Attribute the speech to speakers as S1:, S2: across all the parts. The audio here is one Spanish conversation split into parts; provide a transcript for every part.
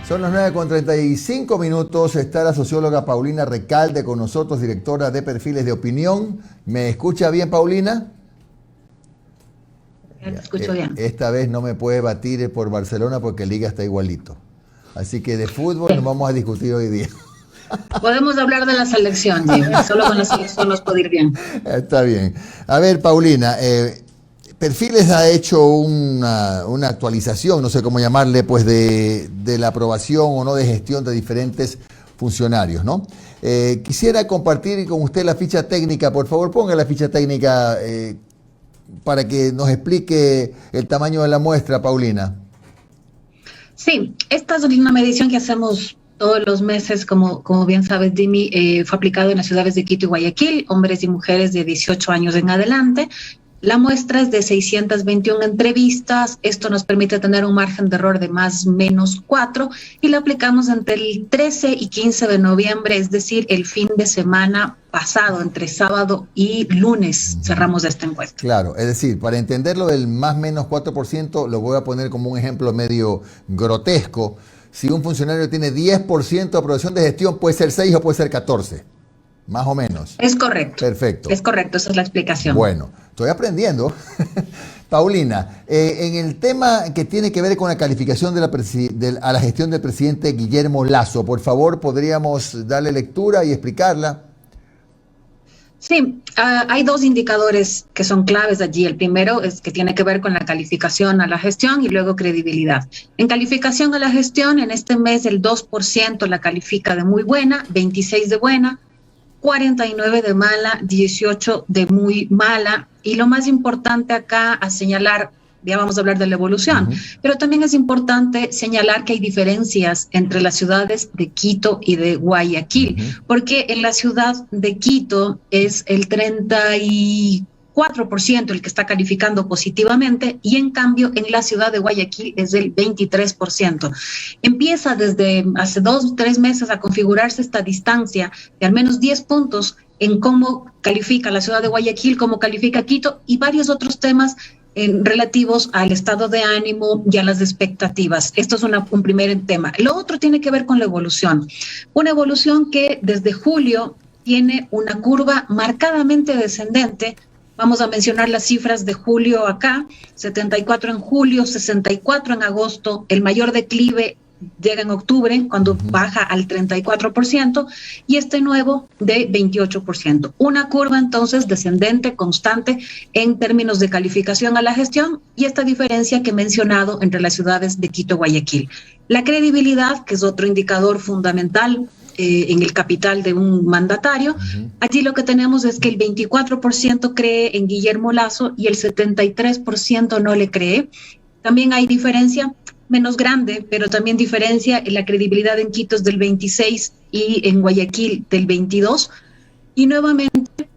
S1: Son las 9:35. Está la socióloga Paulina Recalde con nosotros, directora de Perfiles de Opinión. ¿Me escucha bien, Paulina?
S2: Te escucho bien.
S1: Esta vez no me puede batir por Barcelona porque el Liga está igualito. Así que de fútbol nos vamos a discutir hoy día.
S2: Podemos hablar de la selección, Jim. Solo con la selección nos puede ir bien.
S1: Está bien. A ver, Paulina, Perfiles ha hecho una actualización, no sé cómo llamarle, pues de la aprobación o no de gestión de diferentes funcionarios, ¿no? Quisiera compartir con usted la ficha técnica. Por favor, ponga la ficha técnica para que nos explique el tamaño de la muestra, Paulina.
S2: Sí, esta es una medición que hacemos todos los meses, como bien sabes, Jimmy. Fue aplicado en las ciudades de Quito y Guayaquil, hombres y mujeres de 18 años en adelante. La muestra es de 621 entrevistas. Esto nos permite tener un margen de error de más o menos 4 y la aplicamos entre el 13 y 15 de noviembre, es decir, el fin de semana pasado, entre sábado y lunes cerramos esta encuesta.
S1: Claro, es decir, para entenderlo del más o menos 4%, lo voy a poner como un ejemplo medio grotesco. Si un funcionario tiene 10% de aprobación de gestión, puede ser 6 o puede ser 14. Más o menos.
S2: Es correcto.
S1: Perfecto.
S2: Es correcto, esa es la explicación.
S1: Bueno, estoy aprendiendo. Paulina, en el tema que tiene que ver con la calificación a la gestión del presidente Guillermo Lasso, por favor, ¿podríamos darle lectura y explicarla?
S2: Sí, hay dos indicadores que son claves allí. El primero es que tiene que ver con la calificación a la gestión y luego credibilidad. En calificación a la gestión, en este mes el 2% la califica de muy buena, 26 de buena, 49 de mala, 18 de muy mala. Y lo más importante acá a señalar, ya vamos a hablar de la evolución, pero también es importante señalar que hay diferencias entre las ciudades de Quito y de Guayaquil, porque en la ciudad de Quito es el 34% el que está calificando positivamente y en cambio en la ciudad de Guayaquil es del 23%. Empieza desde hace 2 o 3 meses a configurarse esta distancia de al menos 10 puntos en cómo califica la ciudad de Guayaquil, cómo califica Quito y varios otros temas relativos al estado de ánimo y a las expectativas. Esto es un primer tema. Lo otro tiene que ver con la evolución. Una evolución que desde julio tiene una curva marcadamente descendente. Vamos a mencionar las cifras de julio acá, 74 en julio, 64 en agosto, el mayor declive llega en octubre cuando baja al 34% y este nuevo de 28%. Una curva entonces descendente, constante en términos de calificación a la gestión y esta diferencia que he mencionado entre las ciudades de Quito y Guayaquil. La credibilidad, que es otro indicador fundamental en el capital de un mandatario. Allí lo que tenemos es que el 24% cree en Guillermo Lasso y el 73% no le cree. También hay diferencia menos grande, pero también diferencia en la credibilidad en Quito es del 26 y en Guayaquil del 22. Y nuevamente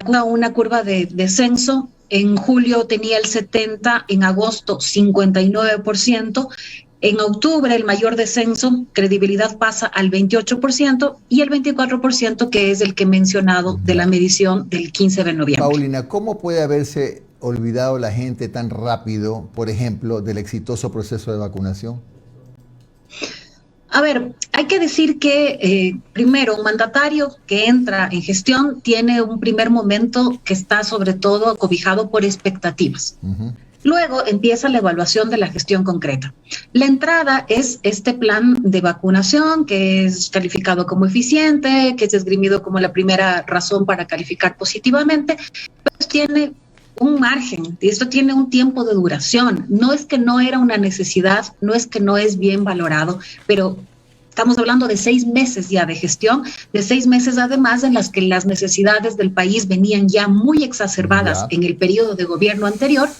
S2: una curva de descenso. En julio tenía el 70, en agosto 59%. En octubre el mayor descenso, credibilidad pasa al 28% y el 24% que es el que he mencionado de la medición del 15 de noviembre.
S1: Paulina, ¿cómo puede haberse olvidado la gente tan rápido, por ejemplo, del exitoso proceso de vacunación?
S2: A ver, hay que decir que primero un mandatario que entra en gestión tiene un primer momento que está sobre todo acobijado por expectativas. Luego empieza la evaluación de la gestión concreta. La entrada es este plan de vacunación que es calificado como eficiente, que es esgrimido como la primera razón para calificar positivamente, pues tiene un margen, y esto tiene un tiempo de duración. No es que no era una necesidad, no es que no es bien valorado, pero estamos hablando de 6 meses ya de gestión, de 6 meses además en las que las necesidades del país venían ya muy exacerbadas en el periodo de gobierno anterior,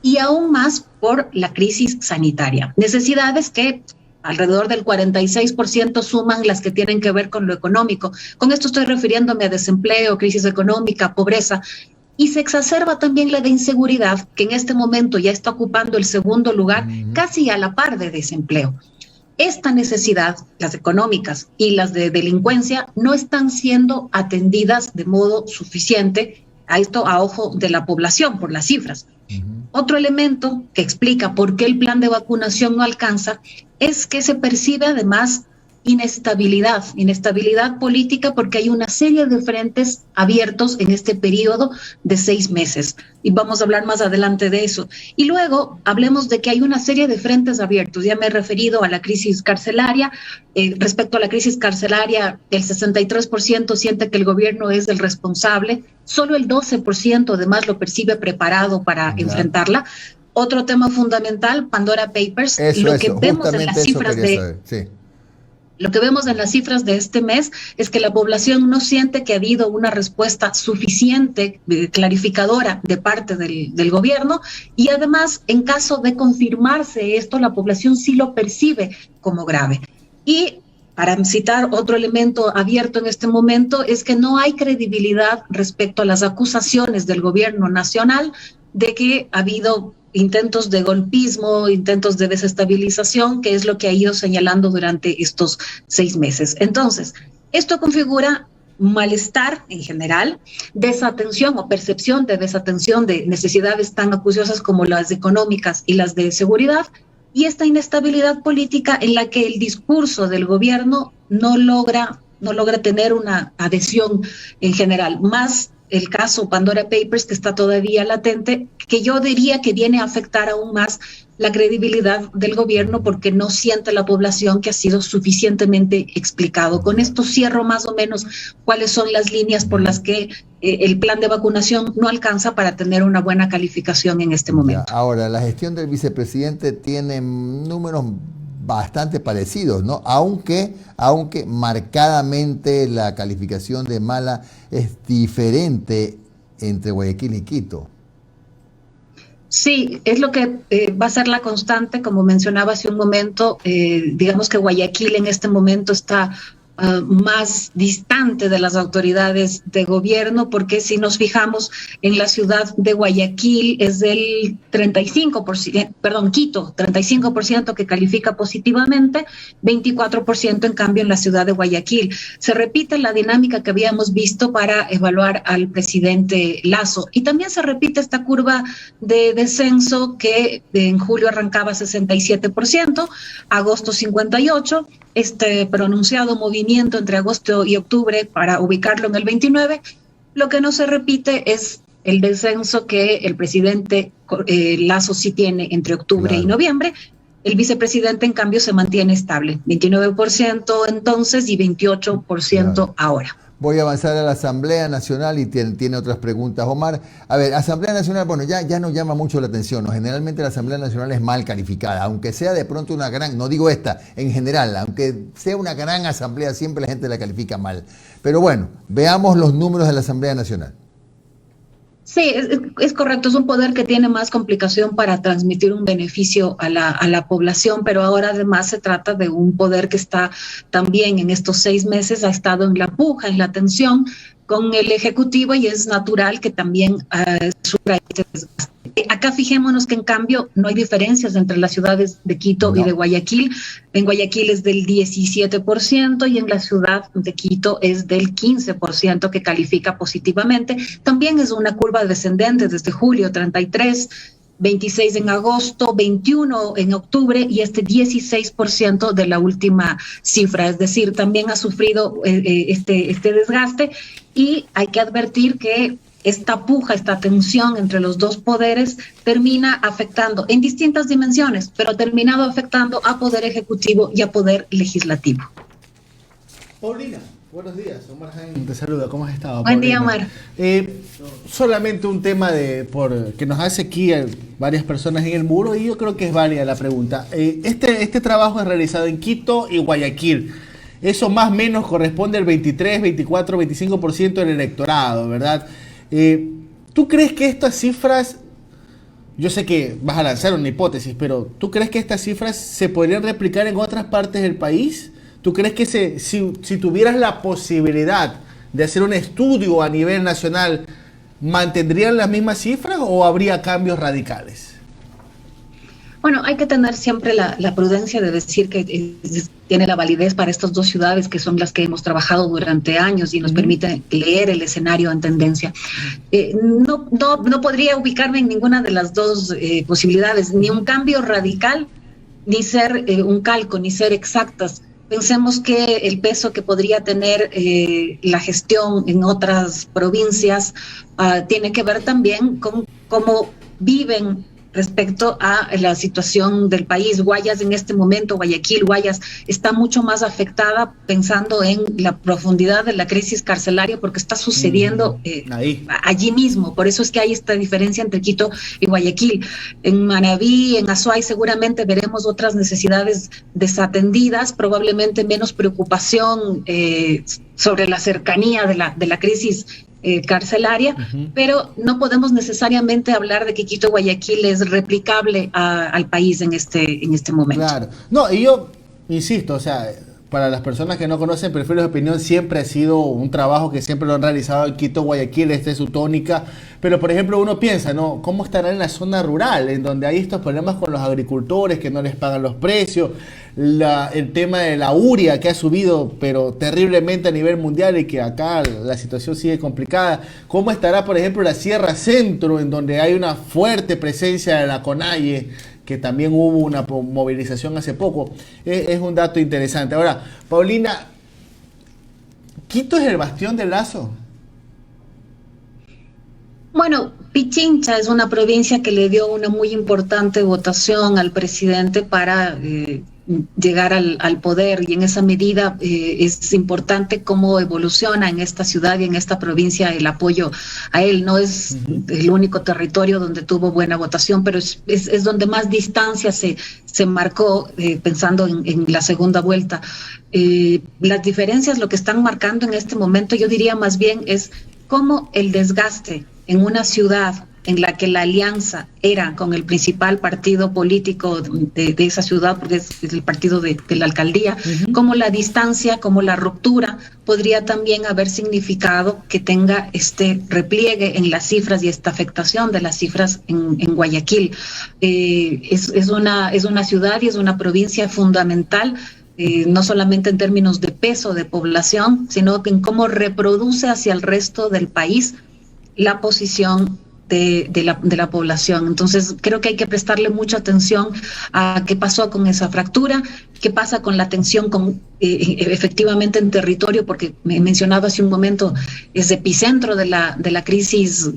S2: y aún más por la crisis sanitaria. Necesidades que alrededor del 46% suman las que tienen que ver con lo económico. Con esto estoy refiriéndome a desempleo, crisis económica, pobreza. Y se exacerba también la de inseguridad, que en este momento ya está ocupando el segundo lugar, casi a la par de desempleo. Esta necesidad, las económicas y las de delincuencia, no están siendo atendidas de modo suficiente, a esto a ojo de la población por las cifras. Otro elemento que explica por qué el plan de vacunación no alcanza es que se percibe además inestabilidad política, porque hay una serie de frentes abiertos en este periodo de 6 meses. Y vamos a hablar más adelante de eso. Y luego hablemos de que hay una serie de frentes abiertos. Ya me he referido a la crisis carcelaria. Respecto a la crisis carcelaria, el 63% siente que el gobierno es el responsable. Solo el 12% además lo percibe preparado para enfrentarla. Otro tema fundamental, Pandora Papers. Lo que vemos en las cifras Lo que vemos en las cifras de este mes es que la población no siente que ha habido una respuesta suficiente, clarificadora de parte del gobierno, y además, en caso de confirmarse esto, la población sí lo percibe como grave. Y para citar otro elemento abierto en este momento, es que no hay credibilidad respecto a las acusaciones del gobierno nacional de que ha habido intentos de golpismo, intentos de desestabilización, que es lo que ha ido señalando durante estos 6 meses. Entonces, esto configura malestar en general, desatención o percepción de desatención de necesidades tan acuciosas como las económicas y las de seguridad, y esta inestabilidad política en la que el discurso del gobierno no logra tener una adhesión en general. Más el caso Pandora Papers, que está todavía latente, que yo diría que viene a afectar aún más la credibilidad del gobierno, porque no siente la población que ha sido suficientemente explicado. Con esto cierro más o menos cuáles son las líneas por las que el plan de vacunación no alcanza para tener una buena calificación en este momento.
S1: Ahora, la gestión del vicepresidente tiene números bastante parecidos, ¿no? Aunque marcadamente la calificación de mala es diferente entre Guayaquil y Quito.
S2: Sí, es lo que va a ser la constante, como mencionaba hace un momento. Digamos que Guayaquil en este momento está más distante de las autoridades de gobierno, porque si nos fijamos en la ciudad de Guayaquil es del 35%, Quito, 35% que califica positivamente, 24% en cambio en la ciudad de Guayaquil. Se repite la dinámica que habíamos visto para evaluar al presidente Lasso, y también se repite esta curva de descenso que en julio arrancaba 67%, agosto 58%, este pronunciado movimiento entre agosto y octubre para ubicarlo en el 29%. Lo que no se repite es el descenso que el presidente Lasso sí tiene entre octubre y noviembre. El vicepresidente, en cambio, se mantiene estable, 29% entonces y 28% ahora.
S1: Voy a avanzar a la Asamblea Nacional y tiene otras preguntas, Omar. A ver, Asamblea Nacional, bueno, ya nos llama mucho la atención, ¿no? Generalmente la Asamblea Nacional es mal calificada, aunque sea de pronto una gran, no digo esta, en general, aunque sea una gran asamblea, siempre la gente la califica mal. Pero bueno, veamos los números de la Asamblea Nacional.
S2: Sí, es correcto, es un poder que tiene más complicación para transmitir un beneficio a la población, pero ahora además se trata de un poder que está también en estos 6 meses, ha estado en la puja, en la tensión con el Ejecutivo, y es natural que también sufra este desgaste. Acá fijémonos que en cambio no hay diferencias entre las ciudades de Quito y de Guayaquil. En Guayaquil es del 17% y en la ciudad de Quito es del 15% que califica positivamente. También es una curva descendente desde julio, 33%, 26% en agosto, 21% en octubre y este 16% de la última cifra. Es decir, también ha sufrido este desgaste, y hay que advertir que esta puja, esta tensión entre los dos poderes termina afectando en distintas dimensiones, pero ha terminado afectando a Poder Ejecutivo y a Poder Legislativo.
S3: Paulina, buenos días. Omar Jaén te saluda. ¿Cómo has estado,
S2: Buen
S3: Paulina?
S2: día, Omar.
S3: Solamente un tema que nos hace aquí varias personas en el muro, y yo creo que es válida la pregunta. Este trabajo es realizado en Quito y Guayaquil. Eso más o menos corresponde al 23, 24, 25% del electorado, ¿verdad? ¿Tú crees que estas cifras, yo sé que vas a lanzar una hipótesis, pero ¿tú crees que estas cifras se podrían replicar en otras partes del país? ¿Tú crees que si tuvieras la posibilidad de hacer un estudio a nivel nacional, mantendrían las mismas cifras o habría cambios radicales?
S2: Bueno, hay que tener siempre la prudencia de decir que tiene la validez para estas dos ciudades que son las que hemos trabajado durante años y nos permite leer el escenario en tendencia. No podría ubicarme en ninguna de las dos posibilidades, ni un cambio radical, ni ser un calco, ni ser exactas. Pensemos que el peso que podría tener la gestión en otras provincias tiene que ver también con cómo viven respecto a la situación del país. Guayas en este momento, Guayaquil, está mucho más afectada pensando en la profundidad de la crisis carcelaria porque está sucediendo allí mismo. Por eso es que hay esta diferencia entre Quito y Guayaquil. En Manabí, en Azuay seguramente veremos otras necesidades desatendidas, probablemente menos preocupación sobre la cercanía de la crisis carcelaria, pero no podemos necesariamente hablar de que Quito Guayaquil es replicable al país en este momento.
S3: Claro. No, y yo insisto, o sea, para las personas que no conocen Perfiles de Opinión, siempre ha sido un trabajo que siempre lo han realizado en Quito Guayaquil, esta es su tónica, pero por ejemplo uno piensa, ¿no? ¿Cómo estará en la zona rural, en donde hay estos problemas con los agricultores que no les pagan los precios, el tema de la uria que ha subido pero terriblemente a nivel mundial y que acá la situación sigue complicada? ¿Cómo estará por ejemplo la Sierra Centro, en donde hay una fuerte presencia de la CONAIE, que también hubo una movilización hace poco? Es un dato interesante. Ahora, Paulina, ¿Quito es el bastión de Lazo?
S2: Bueno, Pichincha es una provincia que le dio una muy importante votación al presidente para llegar al poder, y en esa medida es importante cómo evoluciona en esta ciudad y en esta provincia el apoyo a él. No es el único territorio donde tuvo buena votación, pero es donde más distancia se marcó pensando en la segunda vuelta. Las diferencias, lo que están marcando en este momento, yo diría más bien es cómo el desgaste en una ciudad en la que la alianza era con el principal partido político de esa ciudad, porque es el partido de la alcaldía, como la distancia, como la ruptura, podría también haber significado que tenga este repliegue en las cifras y esta afectación de las cifras en Guayaquil. Es una ciudad y es una provincia fundamental, no solamente en términos de peso de población, sino que en cómo reproduce hacia el resto del país la posición de la población. Entonces creo que hay que prestarle mucha atención a qué pasó con esa fractura, qué pasa con la tensión efectivamente en territorio, porque me mencionaba hace un momento, es epicentro de la crisis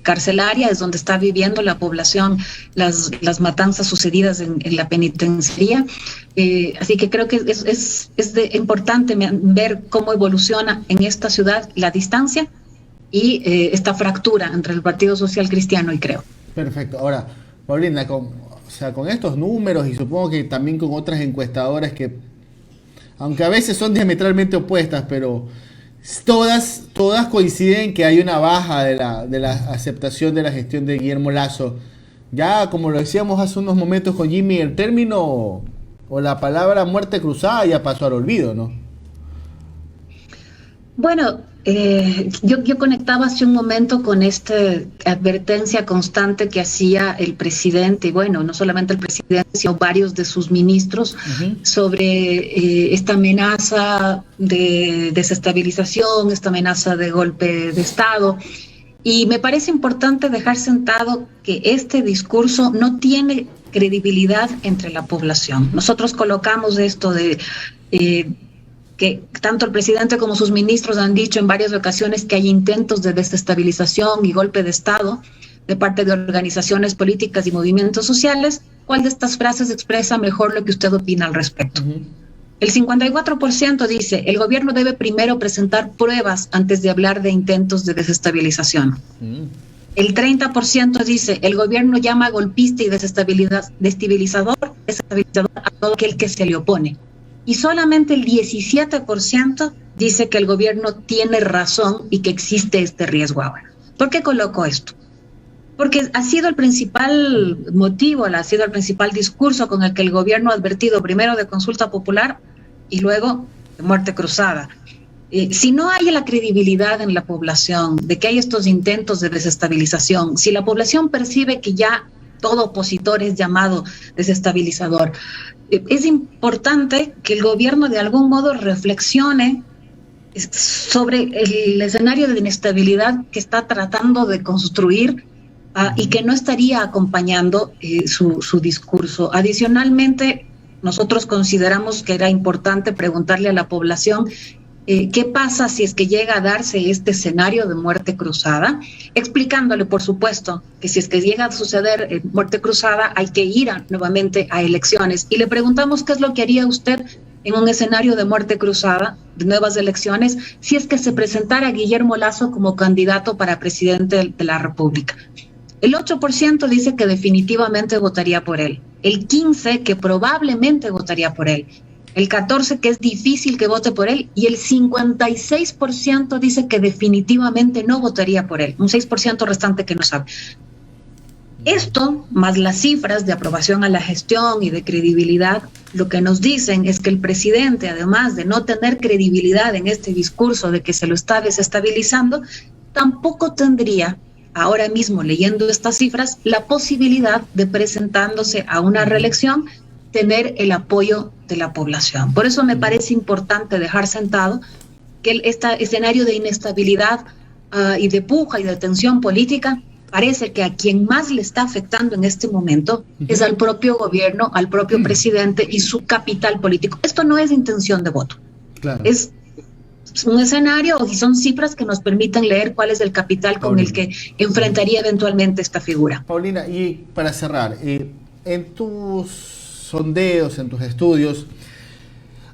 S2: carcelaria, es donde está viviendo la población las matanzas sucedidas en la penitenciaría. Así que creo que es importante ver cómo evoluciona en esta ciudad la distancia y esta fractura entre el Partido Social Cristiano y Creo.
S3: Perfecto. Ahora, Paulina, con estos números y supongo que también con otras encuestadoras que, aunque a veces son diametralmente opuestas, pero todas coinciden que hay una baja de la aceptación de la gestión de Guillermo Lasso. Ya, como lo decíamos hace unos momentos con Jimmy, el término o la palabra muerte cruzada ya pasó al olvido, ¿no?
S2: Bueno, yo conectaba hace un momento con esta advertencia constante que hacía el presidente, y bueno, no solamente el presidente, sino varios de sus ministros, sobre esta amenaza de desestabilización, esta amenaza de golpe de Estado. Y me parece importante dejar sentado que este discurso no tiene credibilidad entre la población. Nosotros colocamos esto de que tanto el presidente como sus ministros han dicho en varias ocasiones que hay intentos de desestabilización y golpe de Estado de parte de organizaciones políticas y movimientos sociales. ¿Cuál de estas frases expresa mejor lo que usted opina al respecto? El 54% dice, el gobierno debe primero presentar pruebas antes de hablar de intentos de desestabilización. El 30% dice, el gobierno llama golpista y desestabilizador a todo aquel que se le opone. Y solamente el 17% dice que el gobierno tiene razón y que existe este riesgo ahora. ¿Por qué coloco esto? Porque ha sido el principal motivo, ha sido el principal discurso con el que el gobierno ha advertido primero de consulta popular y luego de muerte cruzada. Si no hay la credibilidad en la población de que hay estos intentos de desestabilización, si la población percibe que ya todo opositor es llamado desestabilizador. Es importante que el gobierno de algún modo reflexione sobre el escenario de inestabilidad que está tratando de construir y que no estaría acompañando su discurso. Adicionalmente, nosotros consideramos que era importante preguntarle a la población qué pasa si es que llega a darse este escenario de muerte cruzada, explicándole, por supuesto, que si es que llega a suceder muerte cruzada hay que ir nuevamente a elecciones. Y le preguntamos qué es lo que haría usted en un escenario de muerte cruzada, de nuevas elecciones, si es que se presentara Guillermo Lasso como candidato para presidente de la República. El 8% dice que definitivamente votaría por él, el 15% que probablemente votaría por él, el 14% que es difícil que vote por él y el 56% dice que definitivamente no votaría por él, un 6% restante que no sabe. Esto, más las cifras de aprobación a la gestión y de credibilidad, lo que nos dicen es que el presidente, además de no tener credibilidad en este discurso de que se lo está desestabilizando, tampoco tendría, ahora mismo leyendo estas cifras, la posibilidad de presentándose a una reelección, tener el apoyo de la población. Por eso me parece importante dejar sentado que este escenario de inestabilidad y de puja y de tensión política parece que a quien más le está afectando en este momento es al propio gobierno, al propio presidente y su capital político. Esto no es intención de voto. Claro. Es un escenario y son cifras que nos permiten leer cuál es el capital con el que enfrentaría eventualmente esta figura.
S3: Paulina, y para cerrar, en tus sondeos, en tus estudios,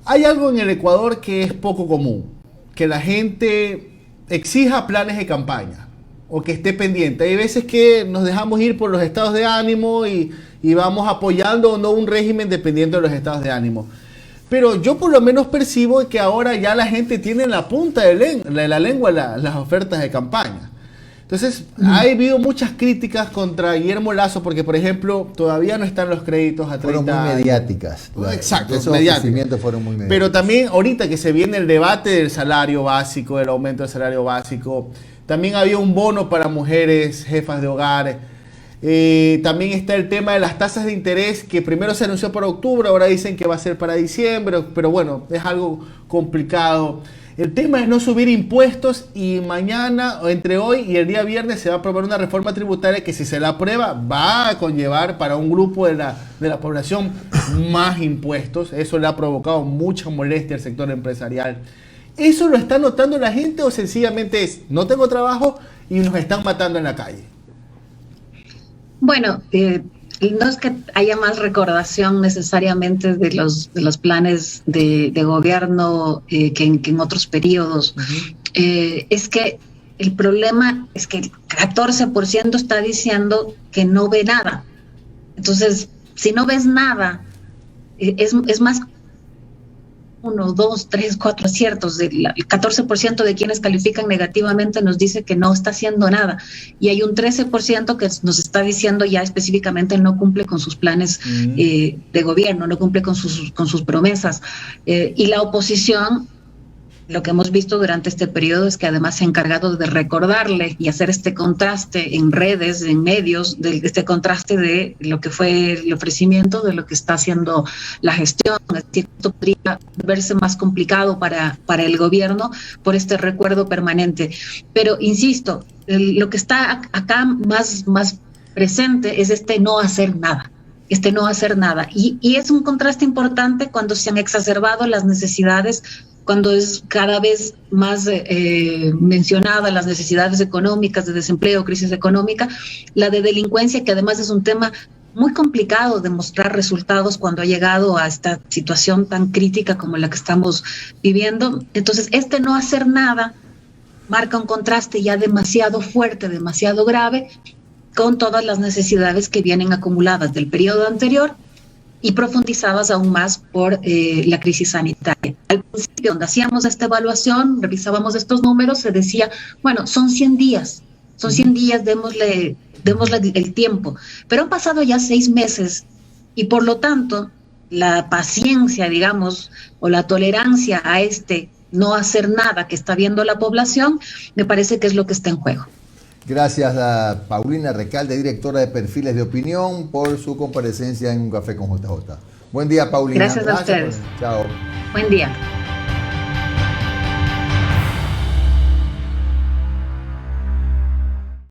S3: hay algo en el Ecuador que es poco común, que la gente exija planes de campaña o que esté pendiente. Hay veces que nos dejamos ir por los estados de ánimo y vamos apoyando o no un régimen dependiendo de los estados de ánimo. Pero yo por lo menos percibo que ahora ya la gente tiene en la punta de la lengua las ofertas de campaña. Entonces, ha habido muchas críticas contra Guillermo Lasso porque, por ejemplo, todavía no están los créditos a 30
S1: años. Fueron muy mediáticas.
S3: Exacto,
S1: esos ofrecimientos fueron muy mediáticos.
S3: Pero también ahorita que se viene el debate del salario básico, del aumento del salario básico, también había un bono para mujeres, jefas de hogar. También está el tema de las tasas de interés, que primero se anunció para octubre, ahora dicen que va a ser para diciembre, pero bueno, es algo complicado. El tema es no subir impuestos y mañana, o entre hoy y el día viernes, se va a aprobar una reforma tributaria que si se la aprueba va a conllevar para un grupo de la población más impuestos. Eso le ha provocado mucha molestia al sector empresarial. ¿Eso lo está notando la gente o sencillamente es no tengo trabajo y nos están matando en la calle?
S2: Bueno, no es que haya más recordación necesariamente de los planes de gobierno que en otros periodos. Es que el problema es que el 14% está diciendo que no ve nada. Entonces, si no ves nada, es más 1, 2, 3, 4 aciertos. El 14% de quienes califican negativamente nos dice que no está haciendo nada. Y hay un 13% que nos está diciendo ya específicamente no cumple con sus planes de gobierno, no cumple con sus promesas. Y la oposición, lo que hemos visto durante este periodo es que además se ha encargado de recordarle y hacer este contraste en redes, en medios, este contraste de lo que fue el ofrecimiento, de lo que está haciendo la gestión. Es decir, esto podría verse más complicado para el gobierno por este recuerdo permanente. Pero, insisto, lo que está acá más presente es este no hacer nada. Y es un contraste importante cuando se han exacerbado las necesidades, cuando es cada vez más mencionada las necesidades económicas, de desempleo, crisis económica, la de delincuencia, que además es un tema muy complicado de mostrar resultados cuando ha llegado a esta situación tan crítica como la que estamos viviendo. Entonces, este no hacer nada marca un contraste ya demasiado fuerte, demasiado grave, con todas las necesidades que vienen acumuladas del periodo anterior y profundizadas aún más por la crisis sanitaria. Al principio, donde hacíamos esta evaluación, revisábamos estos números, se decía, bueno, son 100 días, démosle el tiempo. Pero han pasado ya 6 meses y por lo tanto, la paciencia, digamos, o la tolerancia a este no hacer nada que está viendo la población, me parece que es lo que está en juego.
S1: Gracias a Paulina Recalde, directora de Perfiles de Opinión, por su comparecencia en Un Café con JJ. Buen día, Paulina.
S2: Gracias a ustedes.
S1: Chao.
S2: Buen día.